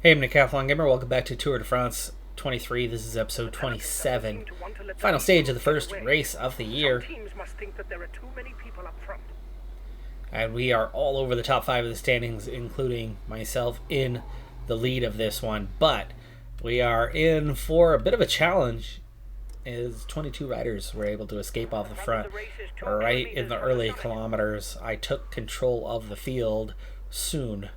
Hey, I'm Decathlon Gamer. Welcome back to Tour de France 23. This is episode 27. Final stage of the first race of the year. And we are all over the top 5 of the standings, including myself in the lead of this one. But we are in for a bit of a challenge, as 22 riders were able to escape off the front right in the early kilometers. I took control of the field soon.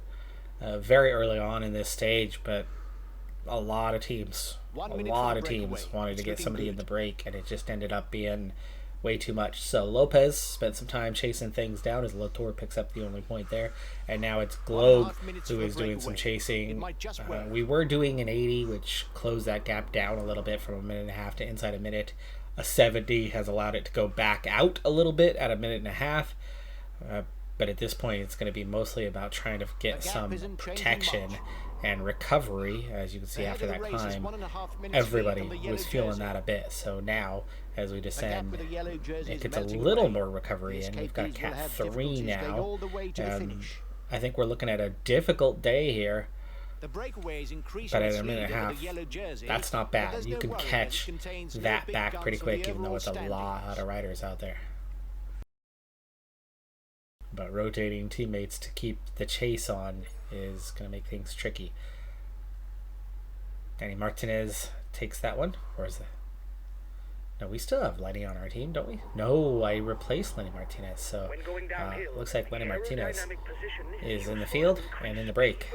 Very early on in this stage, but a lot of teams wanted to get somebody in the break, and it just ended up being way too much. So Lopez spent some time chasing things down as Latour picks up the only point there, and now it's Globe who is doing some chasing. We were doing an 80, which closed that gap down a little bit from a minute and a half to inside a minute. A 70 has allowed it to go back out a little bit at a minute and a half. But at this point, it's going to be mostly about trying to get some protection and recovery. As you can see after that climb, everybody was feeling that a bit. So now, as we descend, it gets a little more recovery, and we've got Cat 3 now. I think we're looking at a difficult day here. But at a minute and a half, that's not bad. You can catch that back pretty quick, even though it's a lot of riders out there. But rotating teammates to keep the chase on is going to make things tricky. Danny Martinez takes that one. Or is it? No, we still have Lenny on our team, don't we? No, I replaced Lenny Martinez. So looks like Lenny Martinez is in the field and in the break.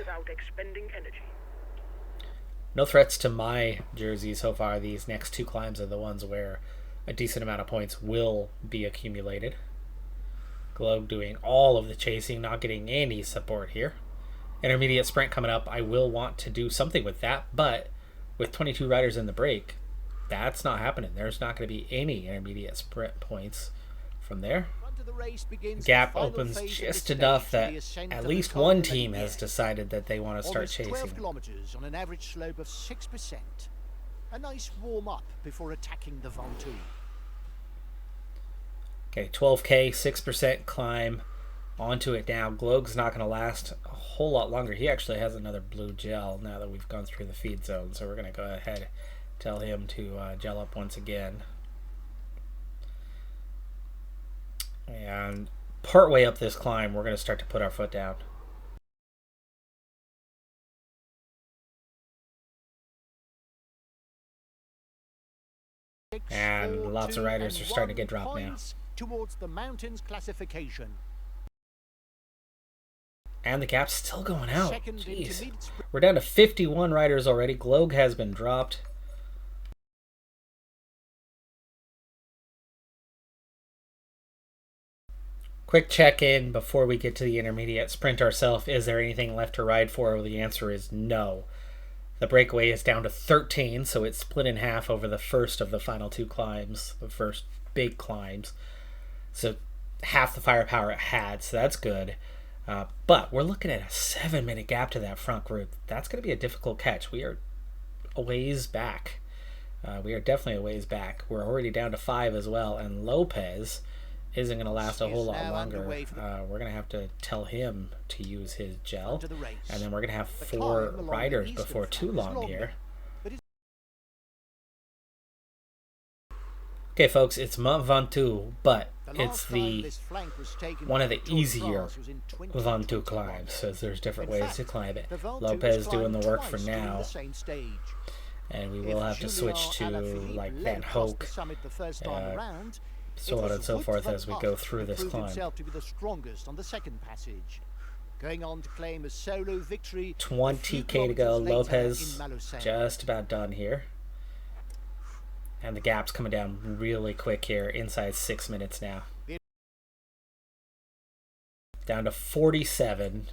No threats to my jersey so far. These next 2 climbs are the ones where a decent amount of points will be accumulated. Globe doing all of the chasing, not getting any support here. Intermediate sprint coming up. I will want to do something with that, but with 22 riders in the break, that's not happening. There's not going to be any intermediate sprint points from there. Gap opens just enough that at least one team has decided that they want to start chasing. 12 kilometers on an average slope of 6%. A nice warm up before attacking the Ventoux. Okay, 12K, 6% climb onto it now. Globe's not going to last a whole lot longer. He actually has another blue gel now that we've gone through the feed zone. So we're going to go ahead and tell him to gel up once again. And partway up this climb, we're going to start to put our foot down. And lots of riders are starting to get dropped now. Towards the mountains classification. And the gap's still going out. Jeez. We're down to 51 riders already. Globe has been dropped. Quick check-in before we get to the intermediate sprint ourselves. Is there anything left to ride for? Well, the answer is no. The breakaway is down to 13, so it's split in half over the first of the final 2 climbs, the first big climbs. So half the firepower it had, so that's good. But we're looking at a 7-minute gap to that front group. That's going to be a difficult catch. We are a ways back. We are definitely a ways back. We're already down to 5 as well, and Lopez isn't going to last a whole lot longer. We're going to have to tell him to use his gel, and then we're going to have 4 riders before too long here. Okay, folks, it's Mont Ventoux, but it's one of the easier Ventoux climbs, as there's different ways to climb it. Lopez doing the work for now, and we will have to switch to like Van Hoek, so on and so forth as we go through this climb. Going on to claim a solo victory. 20K to go. Lopez just about done here. And the gap's coming down really quick here, inside 6 minutes now. Down to 47.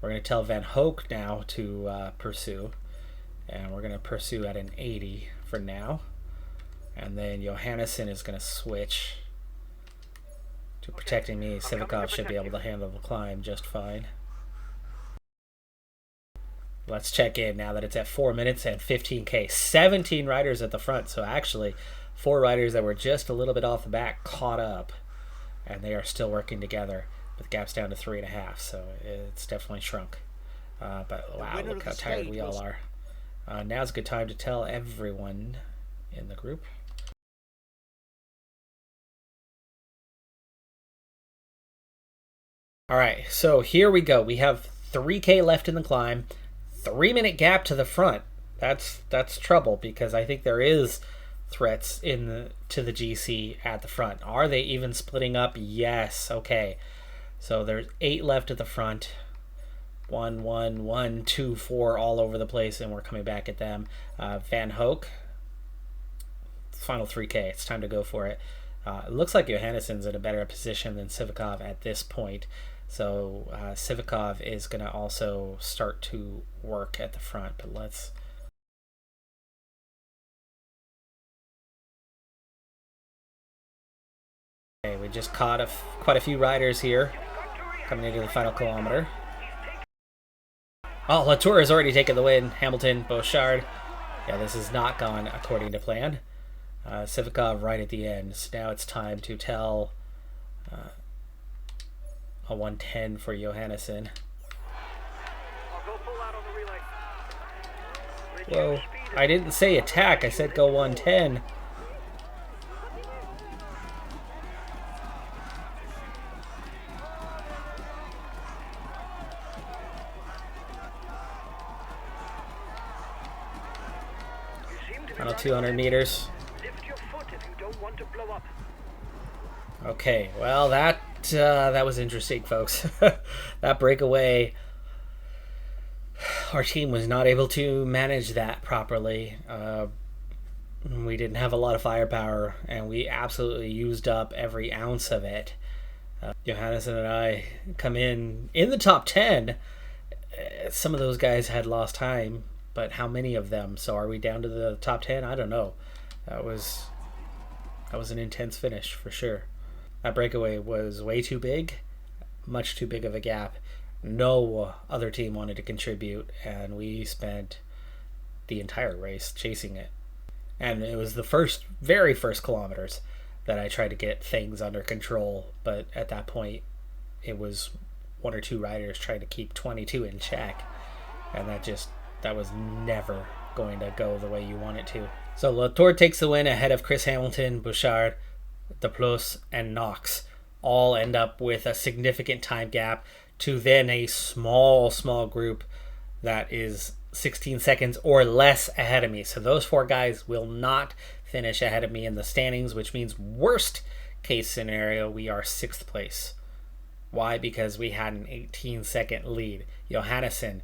We're going to tell Van Hoek now to pursue. And we're going to pursue at an 80 for now. And then Johannesson is going to switch to protecting me. Sivikov should be able to handle the climb just fine. Let's check in now that it's at 4 minutes and 15K. 17 riders at the front. So actually, 4 riders that were just a little bit off the back caught up. And they are still working together. But the gap's down to 3.5. So it's definitely shrunk. But wow, winner look of how the tired stage we all was- are. Now's a good time to tell everyone in the group. All right, so here we go. We have 3K left in the climb, 3-minute gap to the front. That's trouble because I think there is threats to the GC at the front. Are they even splitting up? Yes. Okay. So there's 8 left at the front. 1, 1, 1, 2, 4 all over the place, and we're coming back at them. Van Hoek, final 3K. It's time to go for it. It looks like Johannessen's in a better position than Sivikov at this point. So Sivikov is going to also start to work at the front. But let's... Okay, we just caught quite a few riders here coming into the final kilometer. Oh, Latour has already taken the win. Hamilton, Bouchard. Yeah, this has not gone according to plan. Sivikov right at the end. So now it's time to tell a 110 for Johannessen. Whoa, I didn't say attack, I said go 110. Final 200 meters. Okay, well that was interesting, folks. That breakaway, our team was not able to manage that properly. We didn't have a lot of firepower, and we absolutely used up every ounce of it. Johannessen and I come in the top 10. Some of those guys had lost time, but how many of them? So are we down to the top 10? I don't know. That was an intense finish for sure. That breakaway was way too big, much too big of a gap. No other team wanted to contribute, and we spent the entire race chasing it. And it was the very first kilometers that I tried to get things under control, but at that point it was 1 or 2 riders trying to keep 22 in check, and that was never going to go the way you want it to. So Latour takes the win ahead of Chris Hamilton, Bouchard, De Plus, and Knox. All end up with a significant time gap to then a small group that is 16 seconds or less ahead of me. So those 4 guys will not finish ahead of me in the standings, which means worst case scenario, we are 6th place. Why? Because we had an 18-second lead. Johannessen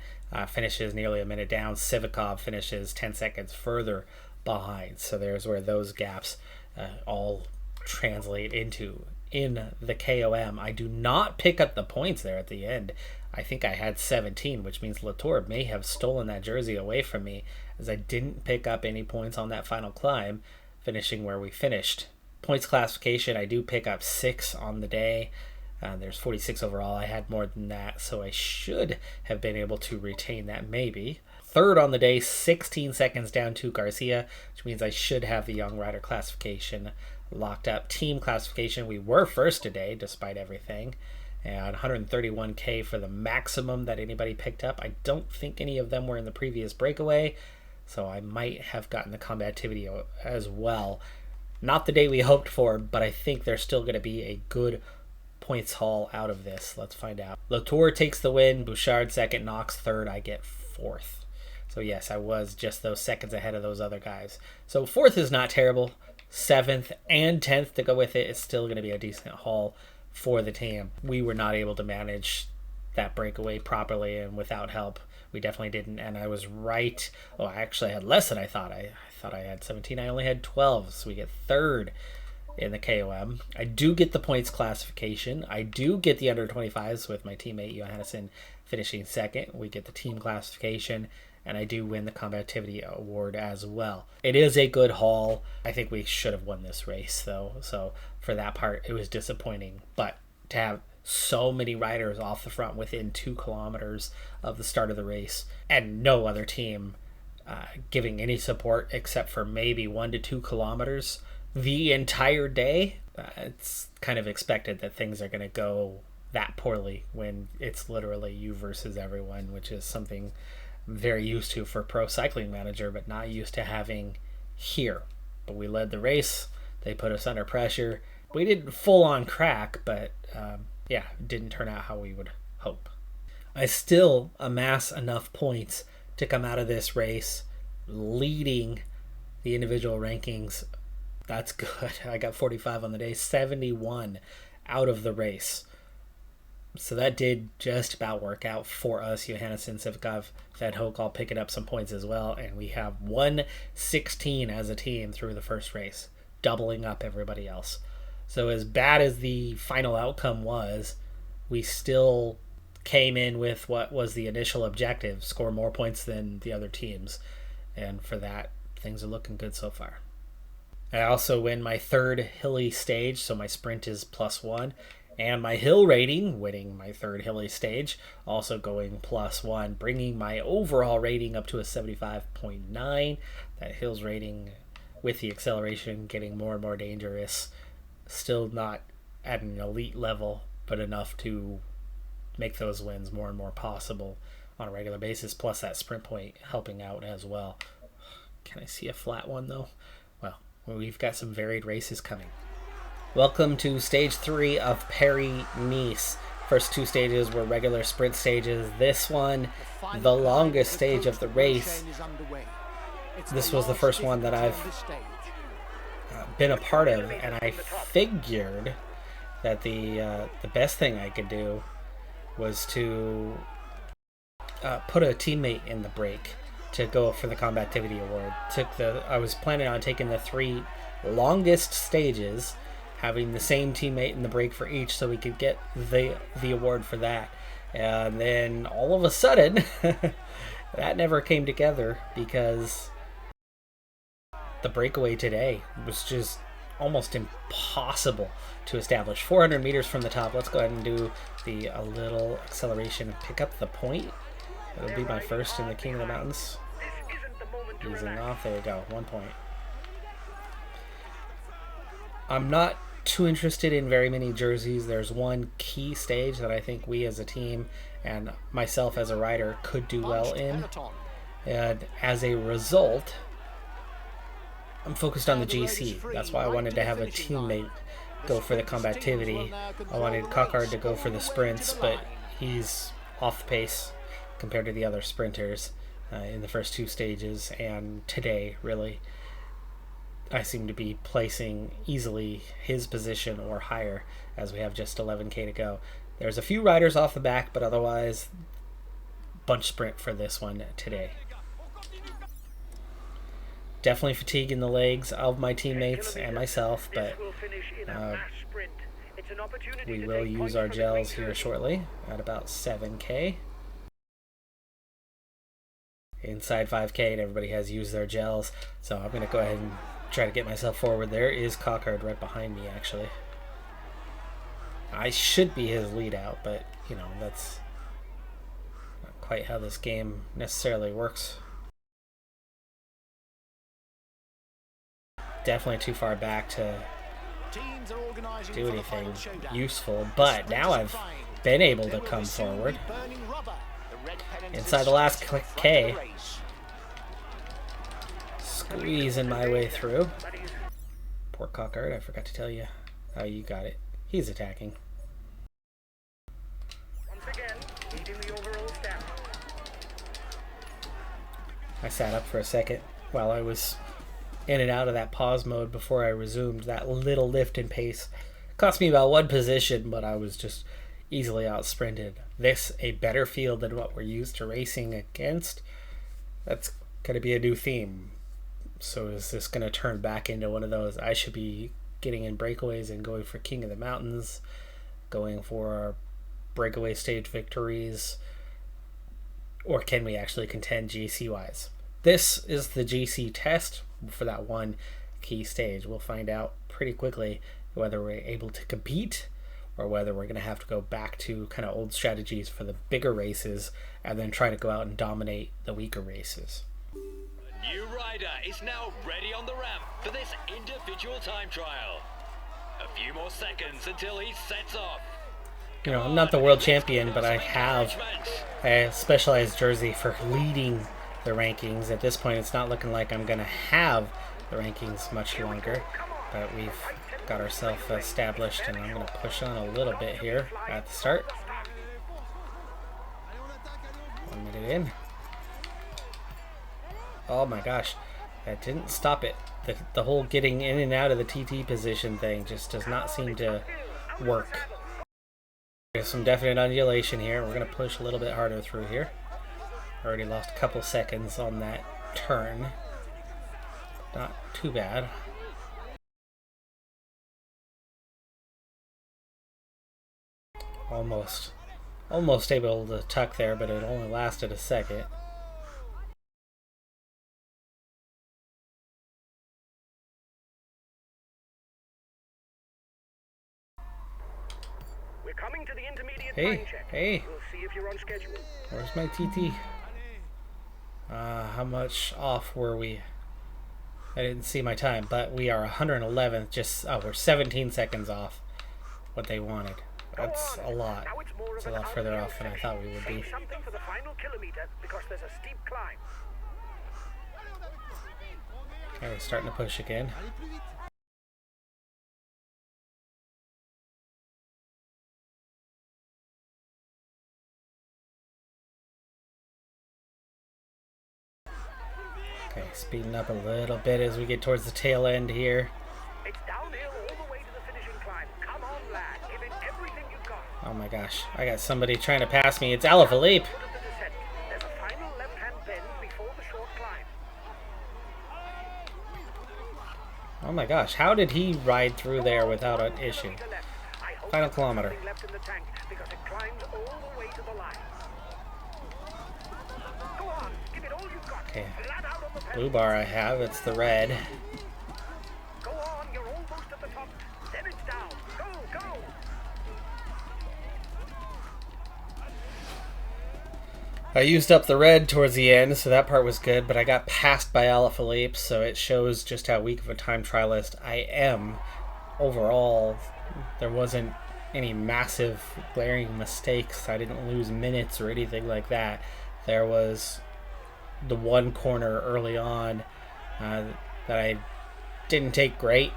finishes nearly a minute down. Sivikov finishes 10 seconds further behind. So there's where those gaps all translate into. In the KOM, I do not pick up the points there at the end. I think I had 17, which means Latour may have stolen that jersey away from me, as I didn't pick up any points on that final climb, finishing where we finished. Points classification, I do pick up 6 on the day. There's 46 overall. I had more than that, so I should have been able to retain that maybe. 3rd on the day, 16 seconds down to Garcia, which means I should have the young rider classification locked up. Team classification, we were first today despite everything, and 131k for the maximum that anybody picked up. I don't think any of them were in the previous breakaway, so I might have gotten the combativity as well. Not the day we hoped for, but I think there's still going to be a good points haul out of this. Let's find out. Latour takes the win, Bouchard 2nd, Knox 3rd, I get 4th. So yes, I was just those seconds ahead of those other guys. So 4th is not terrible. 7th and 10th to go with it is still going to be a decent haul for the team. We were not able to manage that breakaway properly, and without help we definitely didn't. And I was right. Oh, I actually had less than I thought. I thought I had 17. I only had 12, so we get 3rd in the KOM. I do get the points classification. I do get the under 25s with my teammate Johannessen finishing 2nd. We get the team classification, and I do win the combativity award as well. It is a good haul. I think we should have won this race though, so for that part it was disappointing. But to have so many riders off the front within 2 kilometers of the start of the race, and no other team giving any support except for maybe 1 to 2 kilometers the entire day, it's kind of expected that things are going to go that poorly when it's literally you versus everyone, which is something I'm very used to for Pro Cycling Manager, but not used to having here. But we led the race. They put us under pressure. We didn't full on crack, but yeah, it didn't turn out how we would hope. I still amass enough points to come out of this race leading the individual rankings. That's good. I got 45 on the day, 71 out of the race. So that did just about work out for us. Johannesson, Sivkov, Fed Hoke all picking up some points as well. And we have 116 as a team through the first race, doubling up everybody else. So as bad as the final outcome was, we still came in with what was the initial objective, score more points than the other teams. And for that, things are looking good so far. I also win my third hilly stage, so my sprint is +1. And my hill rating, winning my third hilly stage, also going +1, bringing my overall rating up to a 75.9. That hills rating with the acceleration getting more and more dangerous. Still not at an elite level, but enough to make those wins more and more possible on a regular basis, plus that sprint point helping out as well. Can I see a flat one though? Well, we've got some varied races coming. Welcome to stage 3 of Paris-Nice. First 2 stages were regular sprint stages. This one, the longest stage of the race. This was the first one that I've been a part of, and I figured that the best thing I could do was to put a teammate in the break to go for the combativity award. I was planning on taking the 3 longest stages, having the same teammate in the break for each, so we could get the award for that. And then all of a sudden, that never came together because the breakaway today was just almost impossible to establish. 400 meters from the top. Let's go ahead and do a little acceleration and pick up the point. It'll be my first in the King of the Mountains. Easing off. There we go. 1 point. I'm not too interested in very many jerseys. There's one key stage that I think we as a team and myself as a rider could do well in. And as a result, I'm focused on the GC. That's why I wanted to have a teammate go for the combativity. I wanted Cockard to go for the sprints, but he's off the pace compared to the other sprinters in the first 2 stages. And today, really, I seem to be placing easily his position or higher as we have just 11K to go. There's a few riders off the back, but otherwise, bunch sprint for this one today. Definitely fatigue in the legs of my teammates and myself, but we will use our gels here shortly at about 7K. Inside 5K, and everybody has used their gels, so I'm going to go ahead and try to get myself forward. There is Cockard right behind me, actually. I should be his lead out, but, you know, that's not quite how this game necessarily works. Definitely too far back to do anything useful, but now I've been able to come forward. Inside the last K. Squeezing my way through. Poor Cockard, I forgot to tell you how you got it. He's attacking. I sat up for a second while I was in and out of that pause mode before I resumed. That little lift in pace cost me about 1 position, but I was just easily out sprinted. This a better field than what we're used to racing against. That's going to be a new theme. So is this going to turn back into one of those I should be getting in breakaways and going for King of the Mountains, going for breakaway stage victories, or can we actually contend GC wise? This is the GC test for that one key stage. We'll find out pretty quickly whether we're able to compete or whether we're going to have to go back to kind of old strategies for the bigger races and then try to go out and dominate the weaker races. The new rider is now ready on the ramp for this individual time trial. A few more seconds until he sets off. you know, I'm not the world champion, but I have a specialized jersey for leading the rankings. At this point, it's not looking like I'm going to have the rankings much longer, but we've got ourselves established, and I'm going to push on a little bit here at the start. 1 minute in. Oh my gosh, that didn't stop it. The whole getting in and out of the TT position thing just does not seem to work. There's some definite undulation here. We're going to push a little bit harder through here. Already lost a couple seconds on that turn. Not too bad. Almost able to tuck there, but it only lasted a second. We're coming to the intermediate Hey, time check. hey. We'll see if you're on schedule. Where's my TT? How much off were we? I didn't see my time, but we are 111th. We're 17 seconds off what they wanted. That's a lot. Now it's more It's of a an lot further uphill off than I session. thought we would be. Save something for the final kilometer because there's a steep climb. Okay, starting to push again. Okay, speeding up a little bit as we get towards the tail end here. It's downhill all the way to the finishing climb. Come on, lad. Give it everything you've got. Oh my gosh, I got somebody trying to pass me. It's Alaphilippe. Foot of the descent. There's a final left-hand bend before the short climb. Oh my gosh, how did he ride through there without an issue? To left. I hope Final there's kilometer. something left in the tank because it climbs all the way to the line. Go on. Give it all you've got. Okay, Flat out on the pedal. blue bar I have, it's the red. Go on. You're almost at the top. Then it's down. Go, go. I used up the red towards the end, so that part was good, but I got passed by Alaphilippe, so it shows just how weak of a time trialist I am. Overall, there wasn't any massive glaring mistakes. I didn't lose minutes or anything like that. There was the one corner early on that I didn't take great.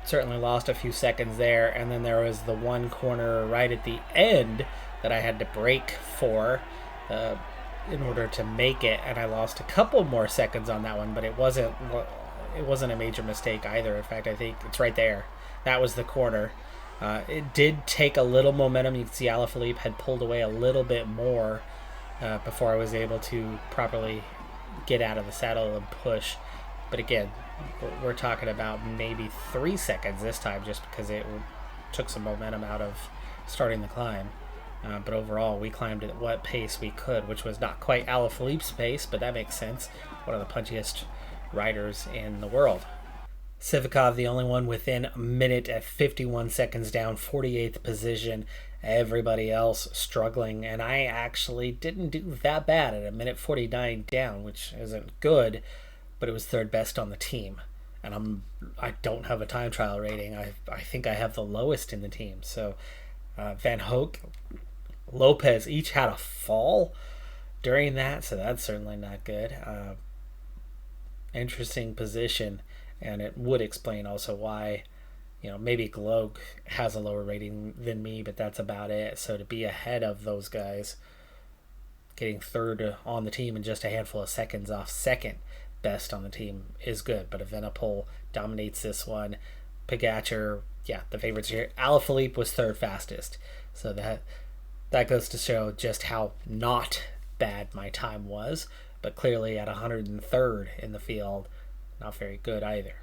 Certainly lost a few seconds there, and then there was the one corner right at the end that I had to brake for in order to make it, and I lost a couple more seconds on that one, but it wasn't a major mistake either. In fact, I think it's right there. That was the corner. It did take a little momentum. You can see Alaphilippe had pulled away a little bit more before I was able to properly get out of the saddle and push. But again, we're talking about maybe 3 seconds this time, just because it took some momentum out of starting the climb. But overall, we climbed at what pace we could, which was not quite Alaphilippe's pace, but that makes sense. One of the punchiest riders in the world. Sivakov, the only one within a minute at 51 seconds down, 48th position. Everybody else struggling, and I actually didn't do that bad at a minute 49 down, which isn't good, but it was third best on the team. And I don't have a time trial rating. I think I have the lowest in the team. So Van Hoek, Lopez each had a fall during that, so that's certainly not good. Interesting position, and it would explain also why, maybe Gloag has a lower rating than me, but that's about it. So to be ahead of those guys, getting third on the team and just a handful of seconds off second best on the team is good. But Evenepoel dominates this one. Pogačar, the favorites here. Alaphilippe was third fastest, so that goes to show just how not bad my time was, but clearly at 103rd in the field, not very good either.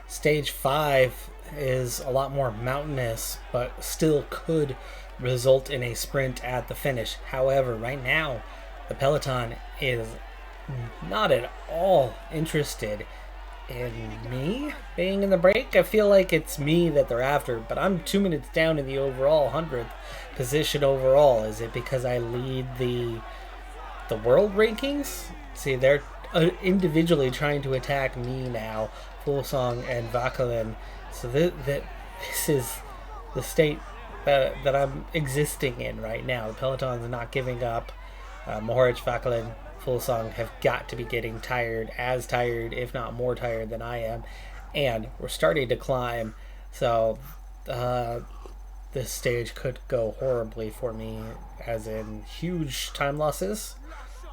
Stage 5 is a lot more mountainous, but still could result in a sprint at the finish. However, right now, the peloton is not at all interested in me being in the break. I feel like it's me that they're after, but I'm 2 minutes down in the overall 100th position overall. Is it because I lead the world rankings? See, they're individually trying to attack me now, Fuglsang and Vauquelin. So this is the state that I'm existing in right now. The peloton's not giving up. Mohoric, Vacalin, Fuglsang have got to be getting tired, if not more tired than I am, and we're starting to climb. So this stage could go horribly for me, as in huge time losses,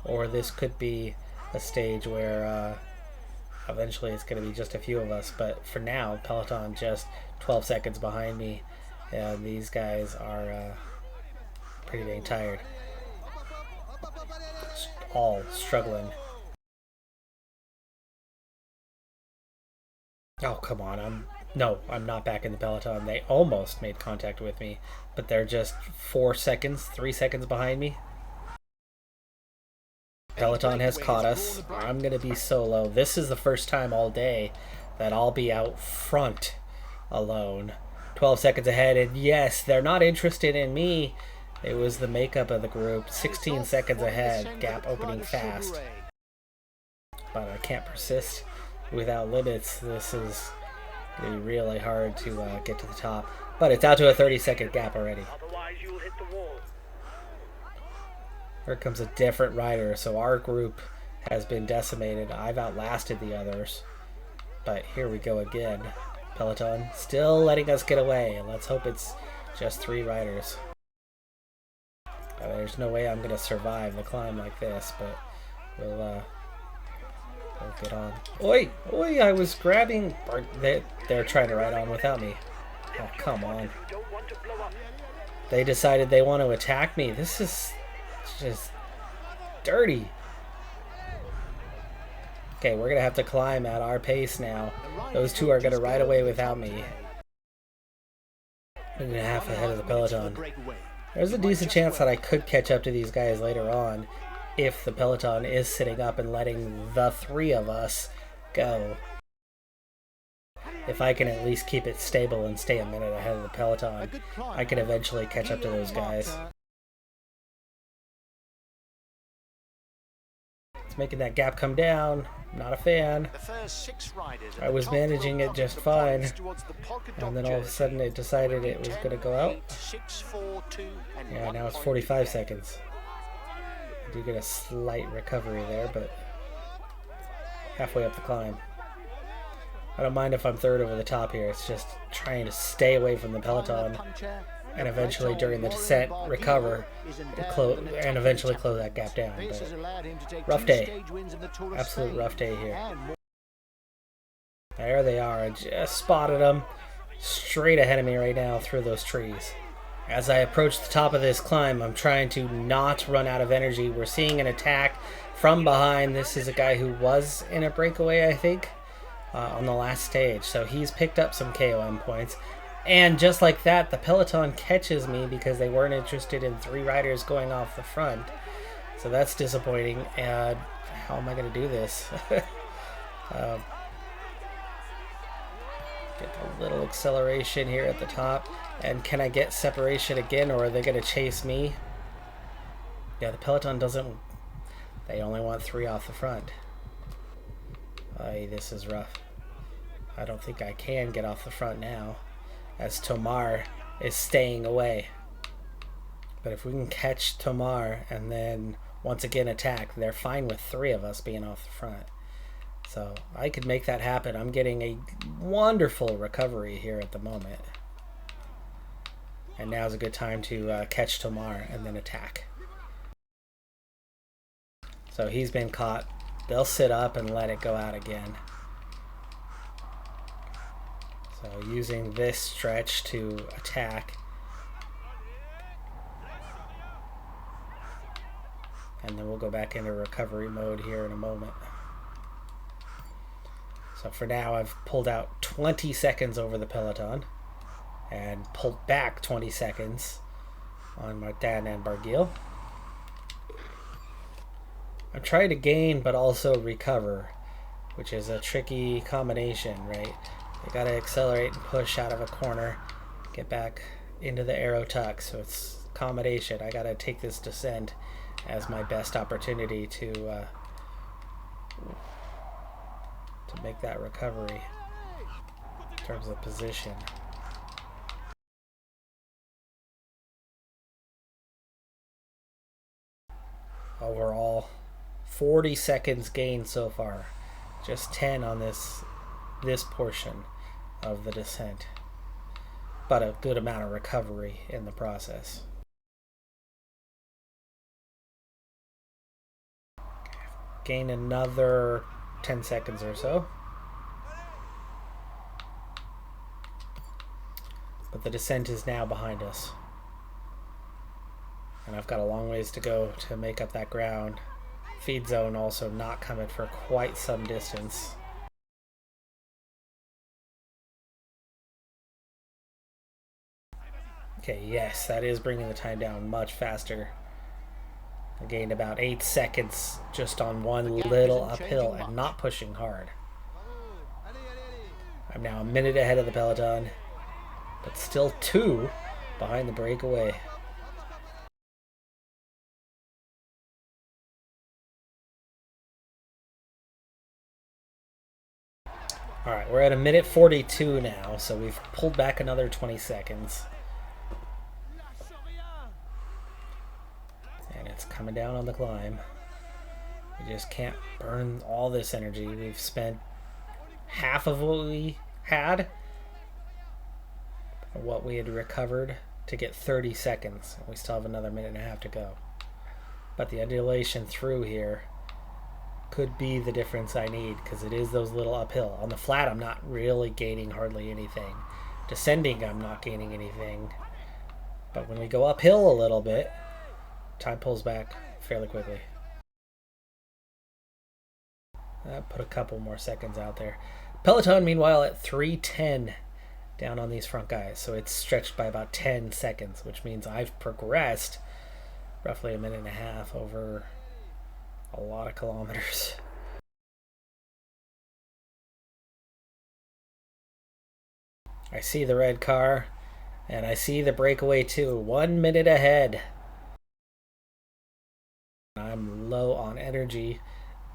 or this could be a stage where eventually it's going to be just a few of us. But for now, Peloton just 12 seconds behind me, and these guys are pretty dang tired. All struggling. Oh, come on. I'm not back in the peloton. They almost made contact with me, but they're just 3 seconds behind me. Peloton has caught us. I'm going to be solo. This is the first time all day that I'll be out front alone. 12 seconds ahead, and yes, they're not interested in me. It was the makeup of the group. 16 seconds ahead, gap opening fast. But I can't persist without limits. This is going to be really hard to get to the top. But it's out to a 30-second gap already. Otherwise, you'll hit the wall. Here comes a different rider, so our group has been decimated. I've outlasted the others. But here we go again. Peloton still letting us get away. Let's hope it's just 3 riders. There's no way I'm going to survive the climb like this, but we'll get on. Oi! Oi! I was grabbing... They're trying to ride on without me. Oh, come on. They decided they want to attack me. This is just dirty. Okay, we're going to have to climb at our pace now. Those two are going to ride away without me. I'm half ahead of the peloton. There's a decent chance that I could catch up to these guys later on if the peloton is sitting up and letting the 3 of us go. If I can at least keep it stable and stay a minute ahead of the peloton, I can eventually catch up to those guys. It's making that gap come down. Not a fan. I was managing it just fine, and then all of a sudden it decided it was going to go out. Yeah, now it's 45 seconds. I do get a slight recovery there, but halfway up the climb. I don't mind if I'm third over the top here. It's just trying to stay away from the peloton and eventually during the descent recover and eventually close that gap down. But rough day. Absolute rough day here. There they are. I just spotted them straight ahead of me right now through those trees. As I approach the top of this climb, I'm trying to not run out of energy. We're seeing an attack from behind. This is a guy who was in a breakaway, I think, on the last stage. So he's picked up some KOM points. And just like that, the peloton catches me because they weren't interested in 3 riders going off the front. So that's disappointing. And how am I going to do this? Get a little acceleration here at the top. And can I get separation again, or are they going to chase me? Yeah, the peloton doesn't... They only want 3 off the front. This is rough. I don't think I can get off the front now, as Tomar is staying away. But if we can catch Tomar and then once again attack, they're fine with 3 of us being off the front. So I could make that happen. I'm getting a wonderful recovery here at the moment. And now's a good time to catch Tomar and then attack. So he's been caught. They'll sit up and let it go out again. So using this stretch to attack. And then we'll go back into recovery mode here in a moment. So for now, I've pulled out 20 seconds over the peloton and pulled back 20 seconds on Martin and Barguil. I'm trying to gain but also recover, which is a tricky combination, right? You gotta accelerate and push out of a corner, get back into the arrow tuck, so it's combination. I gotta take this descent as my best opportunity to make that recovery in terms of position. overall. 40 seconds gained so far. Just 10 on this portion of the descent. But a good amount of recovery in the process. Gain another 10 seconds or so. But the descent is now behind us. And I've got a long ways to go to make up that ground. Feed zone also not coming for quite some distance. Okay, yes, that is bringing the time down much faster. I gained about 8 seconds just on one little uphill and not pushing hard. I'm now a minute ahead of the peloton, but still 2 behind the breakaway. Alright, we're at a minute 42 now, so we've pulled back another 20 seconds. And it's coming down on the climb. We just can't burn all this energy. We've spent half of what we had, or what we had recovered, to get 30 seconds. We still have another minute and a half to go. But the undulation through here could be the difference I need, because it is those little uphill. On the flat, I'm not really gaining hardly anything. Descending, I'm not gaining anything. But when we go uphill a little bit, time pulls back fairly quickly. Put a couple more seconds out there. Peloton, meanwhile, at 3:10 down on these front guys. So it's stretched by about 10 seconds, which means I've progressed roughly a minute and a half over a lot of kilometers. I see the red car, and I see the breakaway too. 1 minute ahead. I'm low on energy,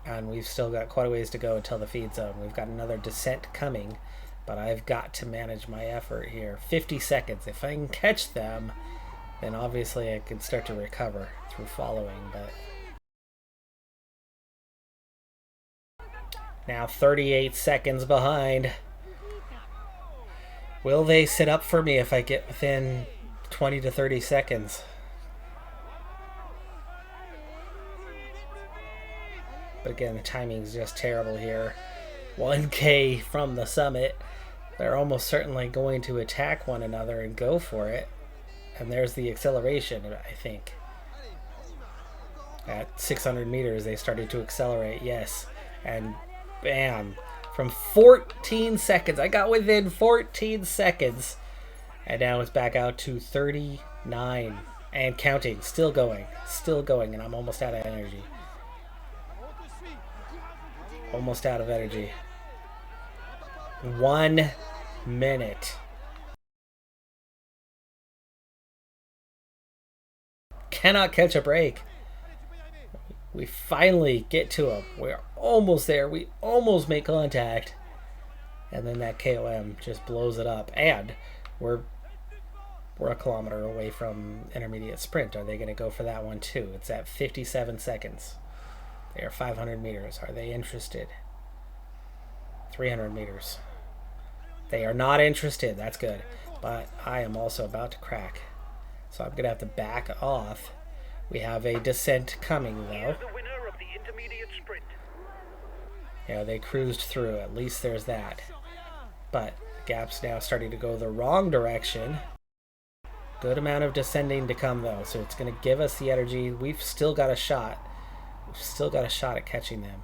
and we've still got quite a ways to go until the feed zone. We've got another descent coming, but I've got to manage my effort here. 50 seconds. If I can catch them, then obviously I can start to recover through following, but now 38 seconds behind. Will they sit up for me if I get within 20 to 30 seconds? But again, the timing's just terrible here. 1K from the summit. They're almost certainly going to attack one another and go for it. And there's the acceleration, I think. At 600 meters, they started to accelerate, yes. And bam, from 14 seconds, I got within 14 seconds. And now it's back out to 39 and counting, still going, and I'm almost out of energy. Almost out of energy. 1 minute. Cannot catch a break. We finally get to him. We're almost there. We almost make contact. And then that KOM just blows it up. And we're a kilometer away from intermediate sprint. Are they going to go for that one too? It's at 57 seconds. They are 500 meters. Are they interested? 300 meters. They are not interested. That's good. But I am also about to crack. So I'm going to have to back off. We have a descent coming, though. Here's the winner of the intermediate sprint. Yeah, they cruised through. At least there's that. But the gap's now starting to go the wrong direction. Good amount of descending to come, though. So it's going to give us the energy. We've still got a shot. We've still got a shot at catching them.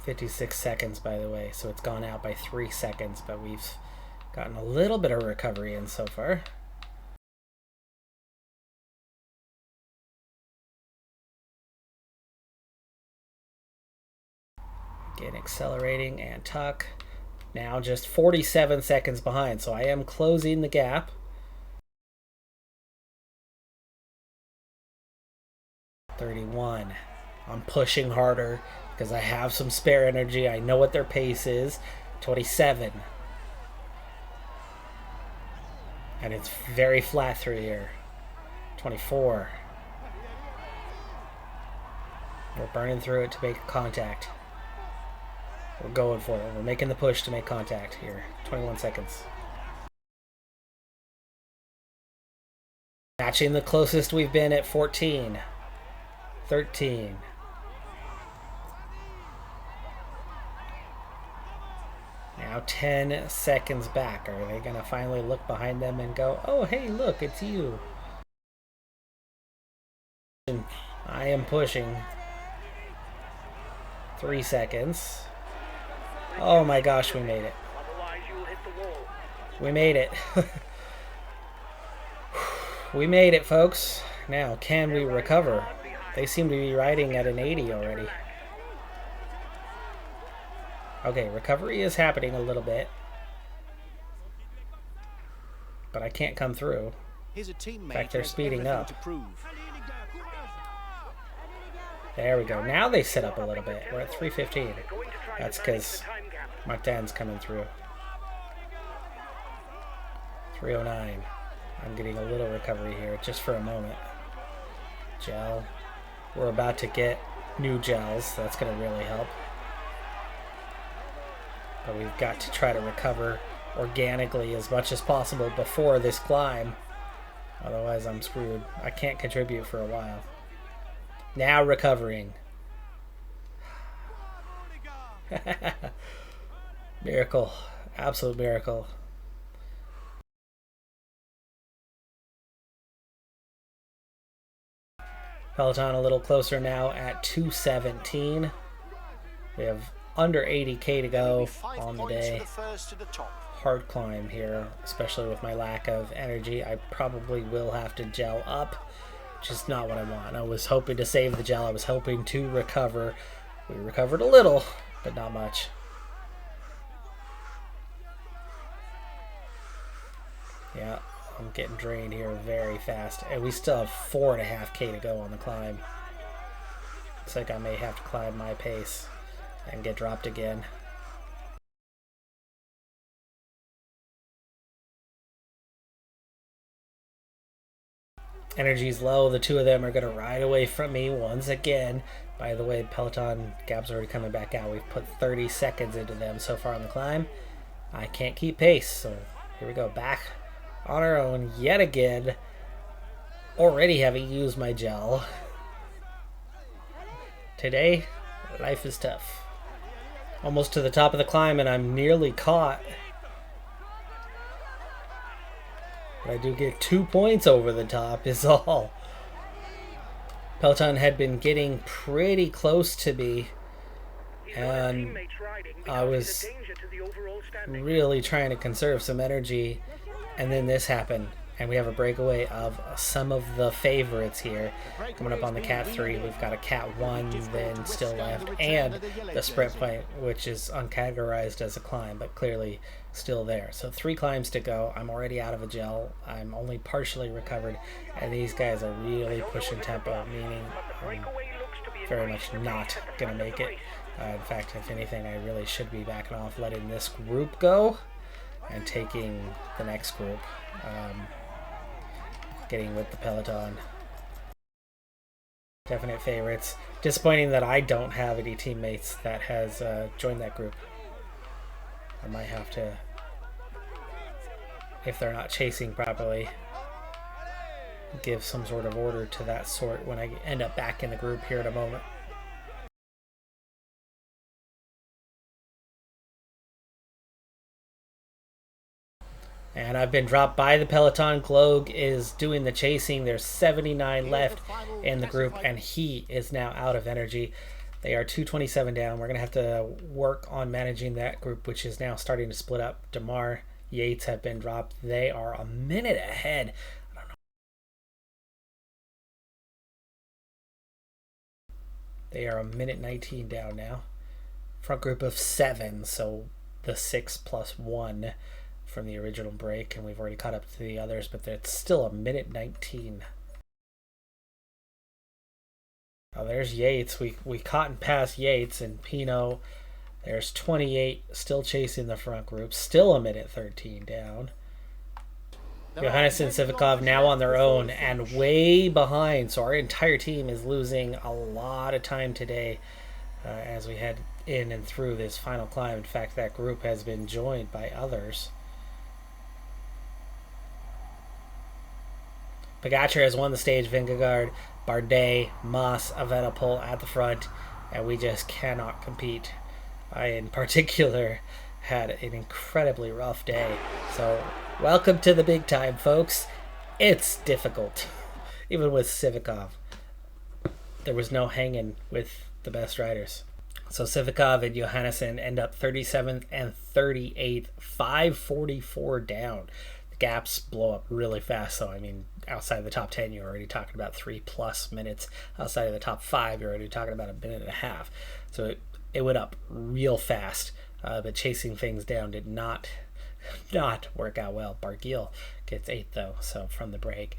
"56 seconds, by the way, so it's gone out by 3 seconds, but we've gotten a little bit of recovery in so far. Again, accelerating and tuck. Now just 47 seconds behind, so I am closing the gap. "31. I'm pushing harder. because I have some spare energy. I know what their pace is. 27. And it's very flat through here. 24. We're burning through it to make contact. We're going for it. We're making the push to make contact here. 21 seconds. Matching the closest we've been at 14. 13. Now 10 seconds back. Are they going to finally look behind them and go, oh, hey, look, it's you. I am pushing. 3 seconds. Oh my gosh, we made it. We made it. We made it, folks. Now, can we recover? They seem to be riding at an 80 already. Okay, recovery is happening a little bit. But I can't come through. In fact, they're speeding up. There we go. Now they sit up a little bit. We're at 3:15. That's because Martin's coming through. 3:09. I'm getting a little recovery here just for a moment. Gel. We're about to get new gels. That's going to really help. But we've got to try to recover organically as much as possible before this climb. Otherwise, I'm screwed. I can't contribute for a while. Now recovering. Miracle. Absolute miracle. Peloton a little closer now at 2:17. We have under 80k to go on the day. Hard climb here, especially with my lack of energy. I probably will have to gel up, which is not what I want. I was hoping to save the gel. I was hoping to recover. We recovered a little, but not much. Yeah, I'm getting drained here very fast. And we still have 4.5k to go on the climb. Looks like I may have to climb my pace and get dropped again. Energy's low. The two of them are going to ride away from me once again. By the way, Peloton gap's already coming back out. We've put 30 seconds into them so far on the climb. I can't keep pace, so here we go. Back on our own yet again. Already having used my gel. Today, life is tough. Almost to the top of the climb and I'm nearly caught. But I do get 2 points over the top is all. Peloton had been getting pretty close to me. And I was really trying to conserve some energy. And then this happened. And we have a breakaway of some of the favorites here. Coming up on the Cat 3, we've got a Cat 1 then still left. And the sprint point, which is uncategorized as a climb, but clearly still there. So 3 climbs to go. I'm already out of a gel. I'm only partially recovered. And these guys are really pushing tempo, meaning I'm very much not going to make it. In fact, if anything, I really should be backing off, letting this group go and taking the next group. Getting with the Peloton. Definite favorites. Disappointing that I don't have any teammates that has joined that group. I might have to, if they're not chasing properly, give some sort of order to that sort when I end up back in the group here in a moment. And I've been dropped by the Peloton. Glog is doing the chasing. There's 79 left in the group, and he is now out of energy. They are 227 down. We're going to have to work on managing that group, which is now starting to split up. DeMar, Yates have been dropped. They are a minute ahead. I don't know. They are a minute 19 down now. Front group of 7, so the 6 plus 1 from the original break, and we've already caught up to the others, but it's still a minute 19. Oh, there's Yates. We caught and passed Yates and Pino. There's 28 still chasing the front group. Still a minute 13 down. Johannes and Sivikov now on their own and way behind. So our entire team is losing a lot of time today as we head in and through this final climb. In fact, that group has been joined by others. Pogacar has won the stage. Vingegaard, Bardet, Moss, Evenepoel at the front, and we just cannot compete. I, in particular, had an incredibly rough day. So, welcome to the big time, folks. It's difficult. Even with Sivikov, there was no hanging with the best riders. So Sivikov and Johannesson end up 37th and 38th, 544 down. The gaps blow up really fast, so I mean, outside of the top 10, you're already talking about 3+ minutes. Outside of the top 5, you're already talking about a minute and a half. So it went up real fast, but chasing things down did not work out well. Barguil gets 8th, though, so from the break.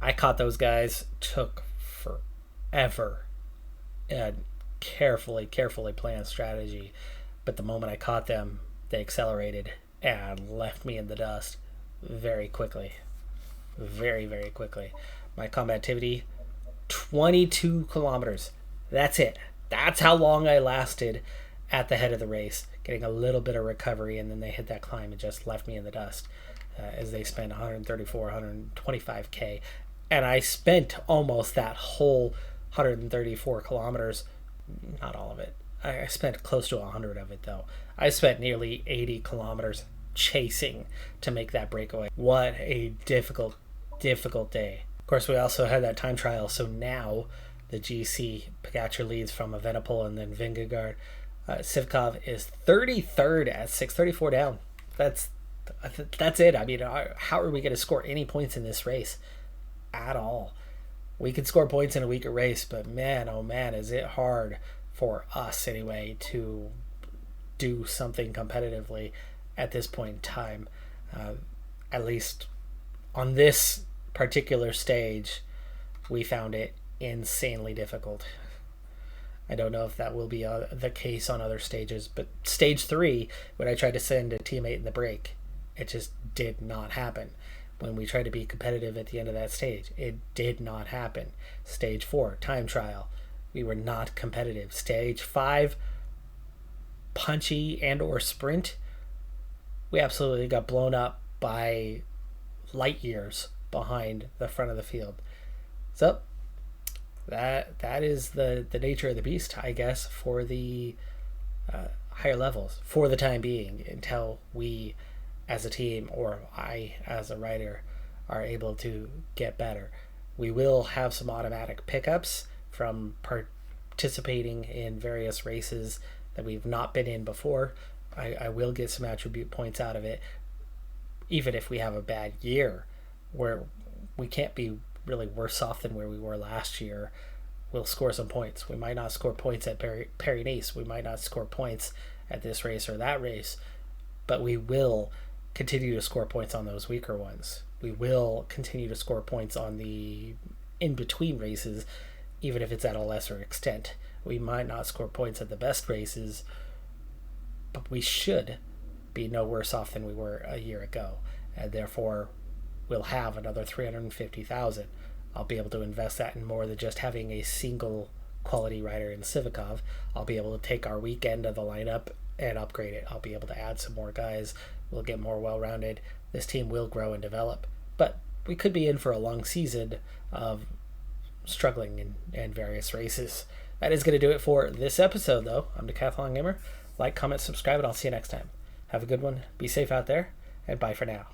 I caught those guys, took forever, and carefully planned strategy, but the moment I caught them, they accelerated and left me in the dust very quickly. Very, very quickly. My combativity, 22 kilometers. That's it. That's how long I lasted at the head of the race, getting a little bit of recovery, and then they hit that climb and just left me in the dust as they spent 134, 125K. And I spent almost that whole 134 kilometers, not all of it. I spent close to 100 of it, though. I spent nearly 80 kilometers chasing to make that breakaway. What a difficult day. Of course, we also had that time trial, so now the GC, Pogacar leads from Evenepoel and then Vingegaard. Sivikov is 33rd at 634 down. That's it. I mean, how are we going to score any points in this race at all? We could score points in a weaker race, but man, oh man, is it hard for us anyway to do something competitively at this point in time. At least on this particular stage, we found it insanely difficult. I don't know if that will be the case on other stages, but stage 3, when I tried to send a teammate in the break, it just did not happen. When we tried to be competitive at the end of that stage, it did not happen. Stage 4, time trial, we were not competitive. Stage 5, punchy and or sprint, we absolutely got blown up by light years behind the front of the field. So that is the nature of the beast, I guess, for the higher levels for the time being, until we as a team, or I as a rider, are able to get better. We will have some automatic pickups from participating in various races that we've not been in before. I will get some attribute points out of it, even if we have a bad year, where we can't be really worse off than where we were last year. We'll score some points. We might not score points at Paris-Nice. We might not score points at this race or that race, but we will continue to score points on those weaker ones. We will continue to score points on the in-between races, even if it's at a lesser extent. We might not score points at the best races, but we should be no worse off than we were a year ago, and therefore we'll have another 350,000. I'll be able to invest that in more than just having a single quality rider in Sivikov. I'll be able to take our weekend of the lineup and upgrade it. I'll be able to add some more guys. We'll get more well-rounded. This team will grow and develop, but we could be in for a long season of struggling in various races. That is going to do it for this episode, though. I'm Decathlon Gamer. Like, comment, subscribe, and I'll see you next time. Have a good one. Be safe out there, and bye for now.